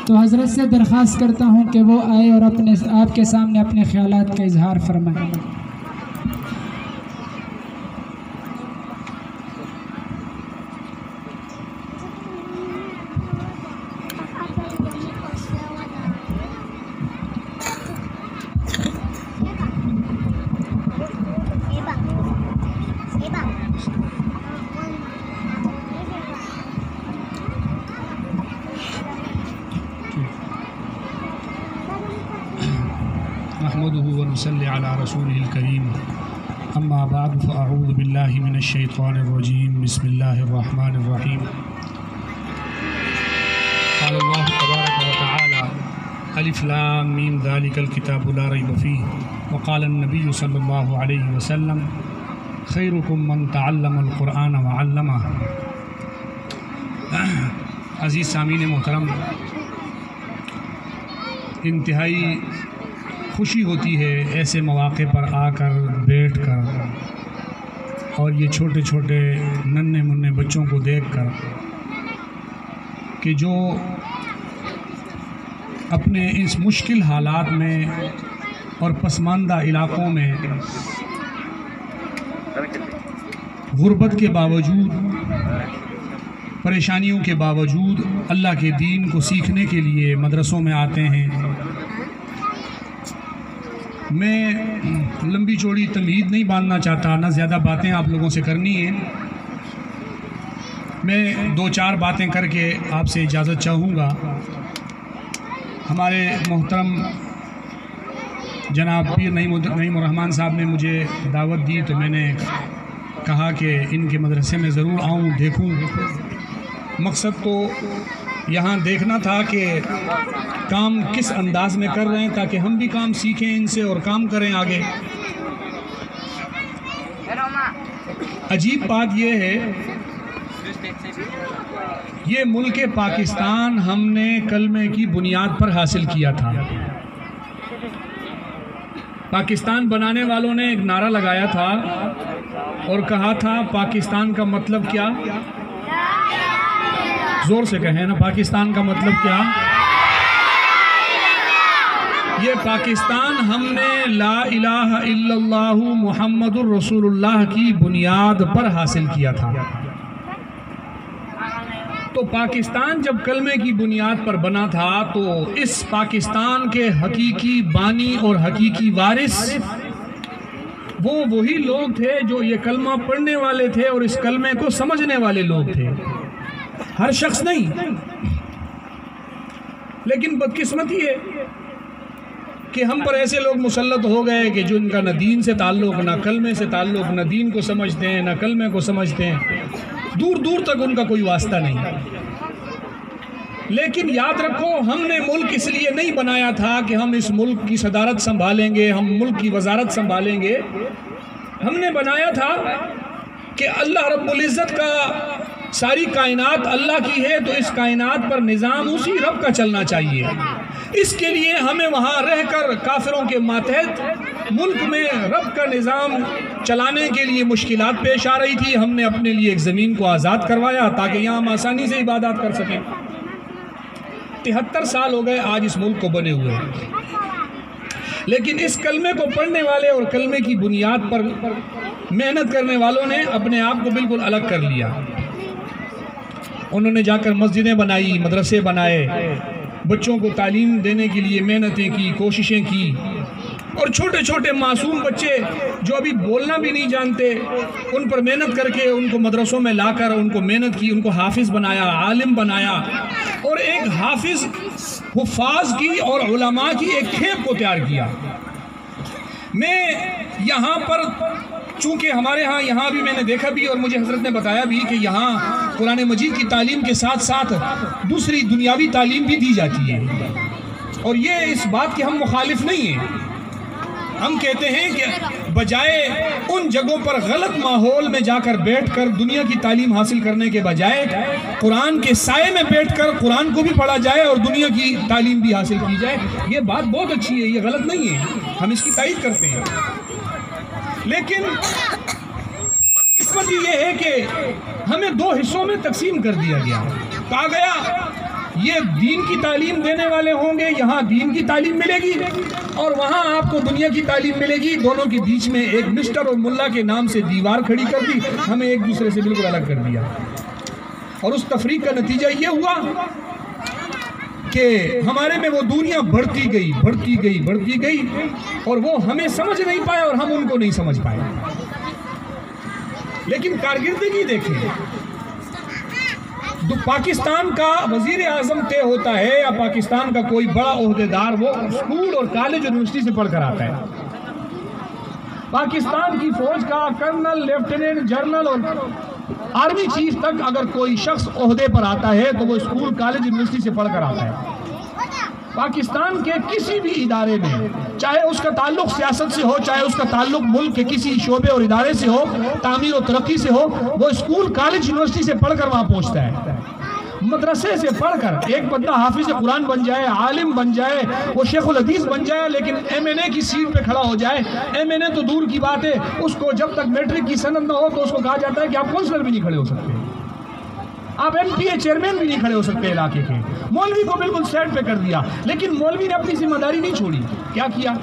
تو حضرت سے درخواست کرتا ہوں کہ وہ آئے اور آپ کے سامنے اپنے خیالات کا اظہار فرمائیں۔ نحمده ونصلي على رسوله الكريم اما بعد فاعوذ بالله من الشيطان الرجيم بسم الله الرحمن الرحيم قال الله تبارك وتعالى الف لام ميم ذلك الكتاب لا ريب فيه وقال النبي صلى الله عليه وسلم خيركم من تعلم القرآن وعلمه۔ عزیز سامعین محترم، انتہائی خوشی ہوتی ہے ایسے مواقع پر آ کر بیٹھ کر اور یہ چھوٹے چھوٹے ننھے منھے بچوں کو دیکھ کر کہ جو اپنے اس مشکل حالات میں اور پسماندہ علاقوں میں غربت کے باوجود، پریشانیوں کے باوجود اللہ کے دین کو سیکھنے کے لیے مدرسوں میں آتے ہیں۔ میں لمبی چوڑی تمہید نہیں باندھنا چاہتا، نہ زیادہ باتیں آپ لوگوں سے کرنی ہیں۔ میں دو چار باتیں کر کے آپ سے اجازت چاہوں گا۔ ہمارے محترم جناب پیر نعیم الرحمن صاحب نے مجھے دعوت دی تو میں نے کہا کہ ان کے مدرسے میں ضرور آؤں، دیکھوں۔ مقصد تو یہاں دیکھنا تھا کہ کام کس انداز میں کر رہے ہیں تاکہ ہم بھی کام سیکھیں ان سے اور کام کریں آگے۔ عجیب بات یہ ہے، یہ ملک پاکستان ہم نے کلمے کی بنیاد پر حاصل کیا تھا۔ پاکستان بنانے والوں نے ایک نعرہ لگایا تھا اور کہا تھا پاکستان کا مطلب کیا؟ زور سے کہیں نا، پاکستان کا مطلب کیا؟ یہ پاکستان ہم نے لا الہ الا اللہ محمد الرسول اللہ کی بنیاد پر حاصل کیا تھا۔ تو پاکستان جب کلمے کی بنیاد پر بنا تھا تو اس پاکستان کے حقیقی بانی اور حقیقی وارث وہ وہی لوگ تھے جو یہ کلمہ پڑھنے والے تھے اور اس کلمے کو سمجھنے والے لوگ تھے، ہر شخص نہیں۔ لیکن بدقسمتی ہے کہ ہم پر ایسے لوگ مسلط ہو گئے کہ جو ان کا نہ دین سے تعلق، نہ کلمے سے تعلق، نہ دین کو سمجھتے ہیں، نہ کلمے کو سمجھتے ہیں، دور دور تک ان کا کوئی واسطہ نہیں۔ لیکن یاد رکھو، ہم نے ملک اس لیے نہیں بنایا تھا کہ ہم اس ملک کی صدارت سنبھالیں گے، ہم ملک کی وزارت سنبھالیں گے۔ ہم نے بنایا تھا کہ اللہ رب العزت کا ساری کائنات اللہ کی ہے تو اس کائنات پر نظام اسی رب کا چلنا چاہیے۔ اس کے لیے ہمیں وہاں رہ کر کافروں کے ماتحت ملک میں رب کا نظام چلانے کے لیے مشکلات پیش آ رہی تھی۔ ہم نے اپنے لیے ایک زمین کو آزاد کروایا تاکہ یہاں ہم آسانی سے عبادات کر سکیں۔ 73 سال ہو گئے آج اس ملک کو بنے ہوئے، لیکن اس کلمے کو پڑھنے والے اور کلمے کی بنیاد پر محنت کرنے والوں نے اپنے آپ کو بالکل الگ کر لیا۔ انہوں نے جا کر مسجدیں بنائی، مدرسے بنائے، بچوں کو تعلیم دینے کے لیے محنتیں کی، کوششیں کی، اور چھوٹے چھوٹے معصوم بچے جو ابھی بولنا بھی نہیں جانتے ان پر محنت کر کے ان کو مدرسوں میں لا کر ان کو محنت کی، ان کو حافظ بنایا، عالم بنایا، اور ایک حفاظ کی اور علماء کی ایک کھیپ کو تیار کیا۔ میں یہاں پر چونکہ ہمارے ہاں یہاں بھی میں نے دیکھا بھی اور مجھے حضرت نے بتایا بھی کہ یہاں قرآن مجید کی تعلیم کے ساتھ ساتھ دوسری دنیاوی تعلیم بھی دی جاتی ہے، اور یہ اس بات کے ہم مخالف نہیں ہیں۔ ہم کہتے ہیں کہ بجائے ان جگہوں پر غلط ماحول میں جا کر بیٹھ کر دنیا کی تعلیم حاصل کرنے کے بجائے قرآن کے سائے میں بیٹھ کر قرآن کو بھی پڑھا جائے اور دنیا کی تعلیم بھی حاصل کی جائے، یہ بات بہت اچھی ہے، یہ غلط نہیں ہے، ہم اس کی تائید کرتے ہیں۔ لیکن قسمت یہ ہے کہ ہمیں دو حصوں میں تقسیم کر دیا گیا، کہا گیا یہ دین کی تعلیم دینے والے ہوں گے، یہاں دین کی تعلیم ملے گی اور وہاں آپ کو دنیا کی تعلیم ملے گی. دونوں کے بیچ میں ایک مسٹر اور ملا کے نام سے دیوار کھڑی کر دی، ہمیں ایک دوسرے سے بالکل الگ کر دیا. اور اس تفریق کا نتیجہ یہ ہوا کہ ہمارے میں وہ دوریاں بڑھتی گئی اور وہ ہمیں سمجھ نہیں پائے اور ہم ان کو نہیں سمجھ پائے. لیکن کارکردگی دیکھیں، پاکستان کا وزیر اعظم طے ہوتا ہے یا پاکستان کا کوئی بڑا عہدیدار، وہ اسکول اور کالج یونیورسٹی سے پڑھ کر آتا ہے. پاکستان کی فوج کا کرنل، لیفٹیننٹ جنرل اور آرمی چیف تک اگر کوئی شخص عہدے پر آتا ہے تو وہ اسکول کالج یونیورسٹی سے پڑھ کر آتا ہے. پاکستان کے کسی بھی ادارے میں، چاہے اس کا تعلق سیاست سے ہو، چاہے اس کا تعلق ملک کے کسی شعبے اور ادارے سے ہو، تعمیر و ترقی سے ہو، وہ اسکول کالج یونیورسٹی سے پڑھ کر وہاں پہنچتا ہے. مدرسے سے پڑھ کر ایک بندہ حافظ قرآن بن جائے، عالم بن جائے، وہ شیخ الحدیث بن جائے، لیکن ایم این اے کی سیٹ پہ کھڑا ہو جائے، ایم این اے تو دور کی بات ہے، اس کو جب تک میٹرک کی سند نہ ہو تو اس کو کہا جاتا ہے کہ آپ کونسلر بھی نہیں کھڑے ہو سکتے، آپ ایم پی اے چیئرمین بھی نہیں کھڑے ہو سکتے علاقے کے. مولوی کو بالکل سائڈ پہ کر دیا. لیکن مولوی نے اپنی ذمہ داری نہیں چھوڑی. کیا کیا؟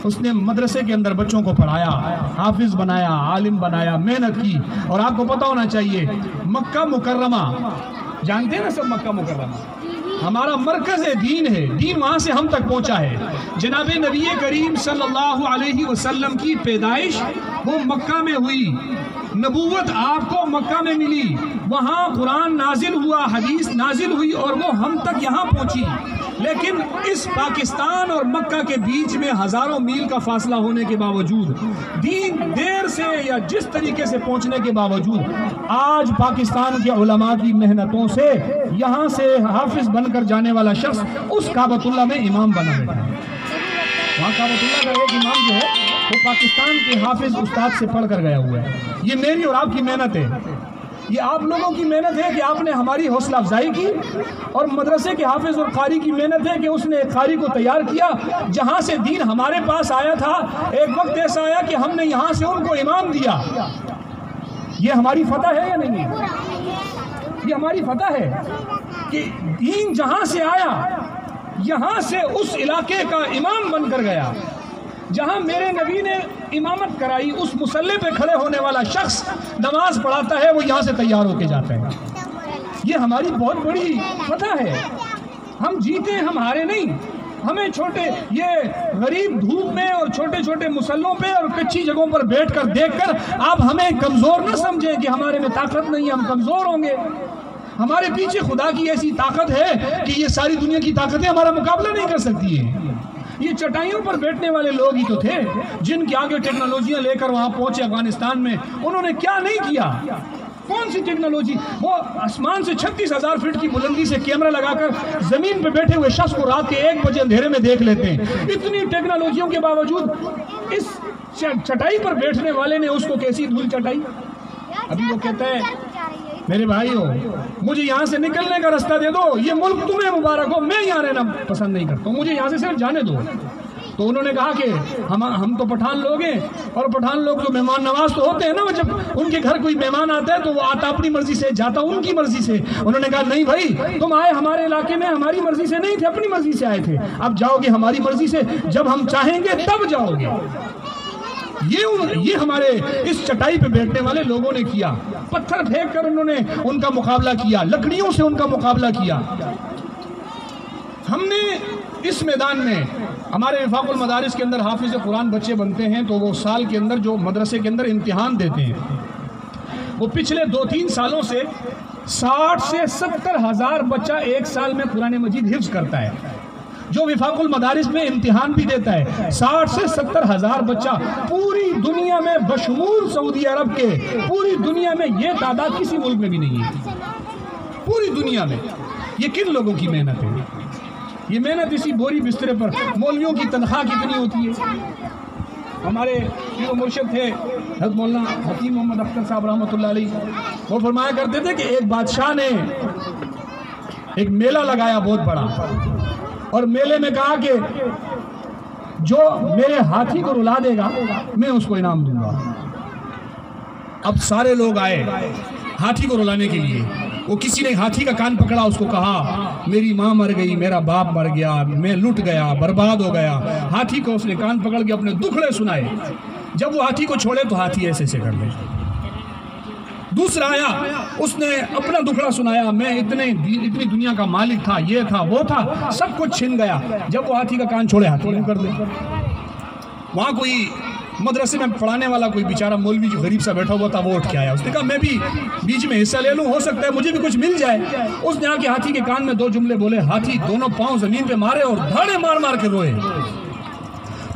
اس نے مدرسے کے اندر بچوں کو پڑھایا، حافظ بنایا، عالم بنایا، محنت کی. اور آپ کو پتہ ہونا چاہیے مکہ مکرمہ، جانتے ہیں نا سب مکہ مکرمہ ہمارا مرکز دین ہے، دین وہاں سے ہم تک پہنچا ہے. جناب نبی کریم صلی اللہ علیہ وسلم کی پیدائش وہ مکہ میں ہوئی، نبوت آپ کو مکہ میں ملی، وہاں قرآن نازل ہوا، حدیث نازل ہوئی اور وہ ہم تک یہاں پہنچی. لیکن اس پاکستان اور مکہ کے بیچ میں ہزاروں میل کا فاصلہ ہونے کے باوجود، دین دیر سے یا جس طریقے سے پہنچنے کے باوجود، آج پاکستان کے علماء کی محنتوں سے یہاں سے حافظ بن کر جانے والا شخص اس کعبۃ اللہ میں امام بنا بیٹھا ہے. وہاں کعبۃ اللہ کا ایک امام جو ہے وہ پاکستان کے حافظ استاد سے پڑھ کر گیا ہوا ہے. یہ میری اور آپ کی محنت ہے، یہ آپ لوگوں کی محنت ہے کہ آپ نے ہماری حوصلہ افزائی کی، اور مدرسے کے حافظ اور قاری کی محنت ہے کہ اس نے ایک قاری کو تیار کیا. جہاں سے دین ہمارے پاس آیا تھا، ایک وقت ایسا آیا کہ ہم نے یہاں سے ان کو امام دیا. یہ ہماری فتح ہے یا نہیں؟ یہ ہماری فتح ہے کہ دین جہاں سے آیا یہاں سے اس علاقے کا امام بن کر گیا. جہاں میرے نبی نے امامت کرائی، اس مصلی پہ کھڑے ہونے والا شخص نماز پڑھاتا ہے، وہ یہاں سے تیار ہو کے جاتا ہے. یہ ہماری بہت بڑی فتح ہے. ہم جیتے، ہم ہارے نہیں. ہمیں چھوٹے یہ غریب دھوپ میں اور چھوٹے چھوٹے مسلوں پہ اور کچی جگہوں پر بیٹھ کر دیکھ کر آپ ہمیں کمزور نہ سمجھیں کہ ہمارے میں طاقت نہیں ہے، ہم کمزور ہوں گے. ہمارے پیچھے خدا کی ایسی طاقت ہے کہ یہ ساری دنیا کی طاقتیں ہمارا مقابلہ نہیں کر سکتی ہیں. یہ چٹائیوں پر بیٹھنے والے لوگ ہی تو تھے جن کے آگے ٹیکنالوجیاں لے کر وہاں پہنچے افغانستان میں. انہوں نے کیا نہیں کیا؟ کون سی ٹیکنالوجی؟ وہ آسمان سے 36,000 فٹ کی بلندی سے کیمرہ لگا کر زمین پہ بیٹھے ہوئے شخص کو رات کے 1 بجے اندھیرے میں دیکھ لیتے ہیں. اتنی ٹیکنالوجیوں کے باوجود اس چٹائی پر بیٹھنے والے نے اس کو کیسی دھول چٹائی. ابھی وہ کہتا ہے میرے بھائیو مجھے یہاں سے نکلنے کا رستہ دے دو، یہ ملک تمہیں مبارک ہو، میں یہاں رہنا پسند نہیں کرتا ہوں، مجھے یہاں سے صرف جانے دو. تو انہوں نے کہا کہ ہم تو پٹھان لوگ ہیں، اور پٹھان لوگ تو مہمان نواز تو ہوتے ہیں نا، جب ان کے گھر کوئی مہمان آتا ہے تو وہ آتا اپنی مرضی سے، جاتا ان کی مرضی سے. انہوں نے کہا نہیں بھائی، تم آئے ہمارے علاقے میں ہماری مرضی سے نہیں تھے، اپنی مرضی سے آئے تھے، اب جاؤ گے ہماری مرضی سے، جب ہم چاہیں گے تب جاؤ گے. یہ ہمارے اس چٹائی پہ بیٹھنے والے لوگوں نے کیا. پتھر پھینک کر انہوں نے ان کا مقابلہ کیا، لکڑیوں سے ان کا مقابلہ کیا. ہم نے اس میدان میں ہمارے وفاق المدارس کے اندر حافظ قرآن بچے بنتے ہیں تو وہ سال کے اندر جو مدرسے کے اندر امتحان دیتے ہیں، وہ پچھلے 2-3 سالوں سے 60 سے 70 ہزار بچہ ایک سال میں قرآن مجید حفظ کرتا ہے. جو وفاق المدارس میں امتحان بھی دیتا ہے 60 سے 70 ہزار بچہ پوری دنیا میں بشمول سعودی عرب کے، پوری دنیا میں یہ تعداد کسی ملک میں بھی نہیں ہے. پوری دنیا میں یہ کن لوگوں کی محنت ہے؟ یہ محنت اسی بوری بسترے پر. مولویوں کی تنخواہ کتنی ہوتی ہے؟ ہمارے پیر و مرشد تھے حضرت مولانا حکیم محمد اختر صاحب رحمۃ اللہ علیہ، وہ فرمایا کرتے تھے کہ ایک بادشاہ نے ایک میلہ لگایا بہت بڑا، اور میلے میں کہا کہ جو میرے ہاتھی کو رلا دے گا میں اس کو انعام دوں گا. اب سارے لوگ آئے ہاتھی کو رلانے کے لیے. وہ کسی نے ہاتھی کا کان پکڑا، اس کو کہا میری ماں مر گئی، میرا باپ مر گیا، میں لٹ گیا، برباد ہو گیا۔ ہاتھی کو اس نے کان پکڑ کے اپنے دکھڑے سنائے۔ جب وہ ہاتھی کو چھوڑے تو ہاتھی ایسے کر دے۔ دوسرا آیا، اس نے اپنا دکھڑا سنایا، میں اتنی دنیا کا مالک تھا، یہ تھا وہ تھا، سب کچھ چھن گیا۔ جب وہ ہاتھی کا کان چھوڑے، ہاتھی یوں کر دے۔ وہاں کوئی مدرسے میں پڑھانے والا کوئی بیچارہ مولوی جو غریب سا بیٹھا ہوا تھا، وہ اٹھ کے آیا۔ اس نے کہا میں بھی بیچ میں حصہ لے لوں، ہو سکتا ہے مجھے بھی کچھ مل جائے۔ اس نے آ کے ہاتھی کے کان میں 2 جملے بولے، ہاتھی دونوں پاؤں زمین پہ مارے اور دھاڑے مار مار کے روئے۔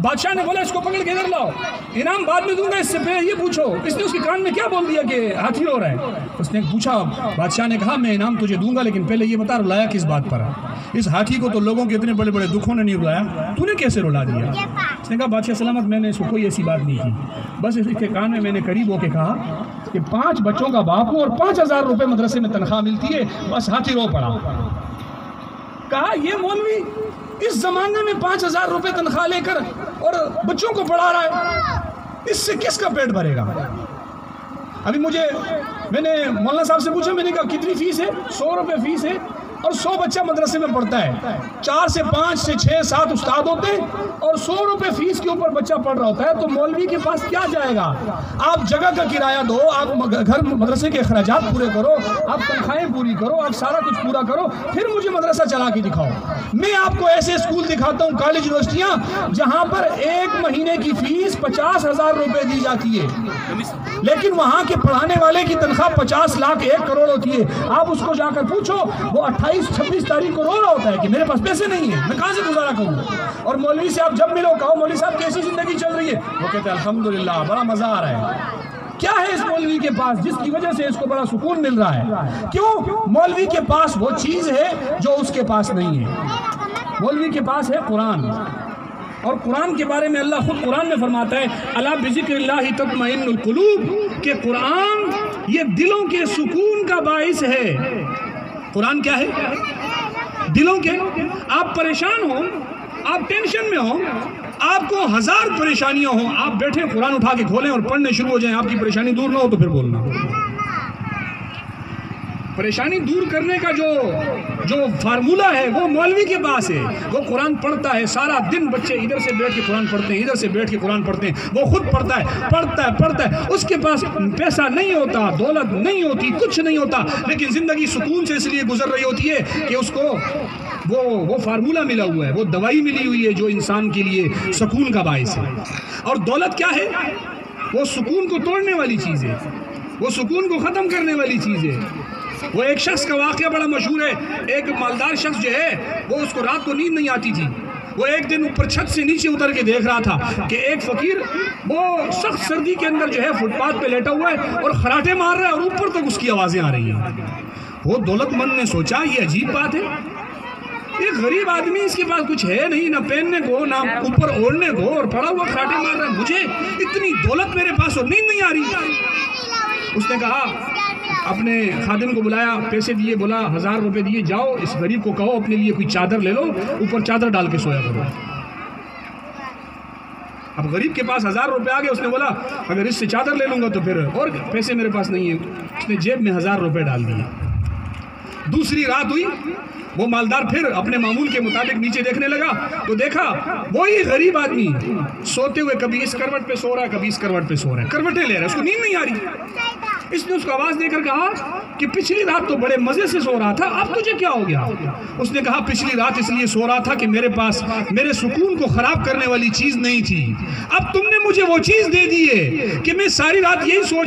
بادشاہ نے بولا اس کو پکڑ کے ادھر لاؤ، انعام بعد میں دوں گا، اس سے پہلے یہ پوچھو اس نے اس کے کان میں کیا بول دیا کہ ہاتھی رو رہا ہے۔ اس نے پوچھا، بادشاہ نے کہا میں انعام تجھے دوں گا، لیکن پہلے یہ بتا رلایا کس بات پر ہے؟ اس ہاتھی کو تو لوگوں کے اتنے بڑے بڑے دکھوں نے نہیں رلایا، تو نے کیسے رلا دیا؟ اس نے کہا بادشاہ سلامت، میں نے اس کو کوئی ایسی بات نہیں کی، بس اس کے کان میں نے قریب ہو کے کہا کہ 5 بچوں کا باپ ہوں اور 5000 روپے مدرسے میں تنخواہ ملتی ہے، بس ہاتھی رو پڑا۔ کہا یہ مولوی اس زمانے میں 5000 روپے تنخواہ لے کر اور بچوں کو پڑھا رہا ہے، اس سے کس کا پیٹ بھرے گا؟ ابھی میں نے مولانا صاحب سے پوچھا، میں نے کہا کتنی فیس ہے؟ 100 روپے فیس ہے، اور 100 بچہ مدرسے میں پڑھتا ہے، 4 سے 5 سے 6 7 استاد ہوتے ہیں، اور 100 روپے فیس کے اوپر بچہ پڑھ رہا ہوتا ہے، تو مولوی کے پاس کیا جائے گا؟ آپ جگہ کا کرایہ دو، آپ گھر مدرسے کے اخراجات پورے کرو، آپ تنخواہیں پوری کرو، آپ سارا کچھ پورا کرو، پھر مجھے مدرسہ چلا کے دکھاؤ۔ میں آپ کو ایسے اسکول دکھاتا ہوں، کالج یونیورسٹیاں، جہاں پر 1 مہینے کی فیس 50,000 روپے دی جاتی ہے، لیکن وہاں کے پڑھانے والے کی تنخواہ 50 لاکھ 1 کروڑ ہوتی ہے۔ آپ اس کو جا کر پوچھو، وہ 28-26 تاریخ کو رو رہا ہوتا ہے کہ میرے پاس پیسے نہیں ہیں، میں کہاں سے گزارا کروں؟ اور مولوی سے آپ جب ملو، کہو مولوی صاحب کیسی زندگی چل رہی ہے؟ وہ کہتے ہیں الحمدللہ بڑا مزہ آ رہا ہے۔ کیا ہے اس مولوی کے پاس جس کی وجہ سے اس کو بڑا سکون مل رہا ہے؟ کیوں؟ مولوی کے پاس وہ چیز ہے جو اس کے پاس نہیں ہے۔ مولوی کے پاس ہے قرآن، اور قرآن کے بارے میں اللہ خود قرآن میں فرماتا ہے الا بذکر اللہ تطمئن القلوب، کہ قرآن یہ دلوں کے سکون کا باعث ہے۔ قرآن کیا ہے؟ دلوں کے۔ آپ پریشان ہوں، آپ ٹینشن میں ہوں، آپ کو 1000 پریشانیاں ہوں، آپ بیٹھے قرآن اٹھا کے کھولیں اور پڑھنے شروع ہو جائیں، آپ کی پریشانی دور نہ ہو تو پھر بولنا۔ پریشانی دور کرنے کا جو فارمولہ ہے وہ مولوی کے پاس ہے۔ وہ قرآن پڑھتا ہے سارا دن، بچے ادھر سے بیٹھ کے قرآن پڑھتے ہیں، ادھر سے بیٹھ کے قرآن پڑھتے ہیں، وہ خود پڑھتا ہے۔ اس کے پاس پیسہ نہیں ہوتا، دولت نہیں ہوتی، کچھ نہیں ہوتا، لیکن زندگی سکون سے اس لیے گزر رہی ہوتی ہے کہ اس کو وہ فارمولہ ملا ہوا ہے، وہ دوائی ملی ہوئی ہے جو انسان کے لیے سکون کا باعث ہے۔ اور دولت کیا ہے؟ وہ سکون کو توڑنے والی چیز ہے، وہ سکون کو ختم کرنے والی چیز ہے۔ وہ ایک شخص کا واقعہ بڑا مشہور ہے، ایک مالدار شخص جو ہے وہ اس کو رات کو نیند نہیں آتی تھی، وہ ایک دن اوپر چھت سے نیچے اتر کے دیکھ رہا تھا کہ ایک فقیر وہ سخت سردی کے اندر جو ہے فٹ پاتھ پہ لیٹا ہوا ہے اور خراٹے مار رہا ہے اور اوپر تک اس کی آوازیں آ رہی ہیں۔ وہ دولت مند نے سوچا یہ عجیب بات ہے، ایک غریب آدمی اس کے پاس کچھ ہے نہیں، نہ پہننے کو نہ اوپر اوڑھنے کو، اور پڑا ہوا خراٹے مار رہا ہے، مجھے اتنی دولت میرے پاس اور نیند نہیں آ رہی۔ اس نے کہا، اپنے خادم کو بلایا، پیسے دیے، بولا 1000 روپے دیے، جاؤ اس غریب کو کہو اپنے لیے کوئی چادر لے لو، اوپر چادر ڈال کے سویا کرو۔ اب غریب کے پاس 1000 روپے آ گئے، اس نے بولا اگر اس سے چادر لے لوں گا تو پھر اور پیسے میرے پاس نہیں ہیں۔ اس نے جیب میں 1000 روپے ڈال دیے۔ دوسری رات ہوئی، وہ مالدار پھر اپنے معمول کے مطابق نیچے دیکھنے لگا تو دیکھا وہی غریب آدمی سوتے ہوئے کبھی اس کروٹ پہ سو رہا ہے، کبھی اس کروٹ پہ سو رہا ہے، کروٹیں لے رہا ہے، اس کو نیند نہیں آ رہی۔ اس نے اس کو آواز دے کر کہا کہ پچھلی رات تو بڑے مزے سے سو رہا تھا، اب تجھے کیا ہو گیا؟ اس نے کہا پچھلی رات اس لیے سو رہا تھا کہ میرے پاس میرے سکون کو خراب کرنے والی چیز نہیں تھی، اب تم نے مجھے وہ چیز دے دی ہے کہ میں ساری رات یہی سوچ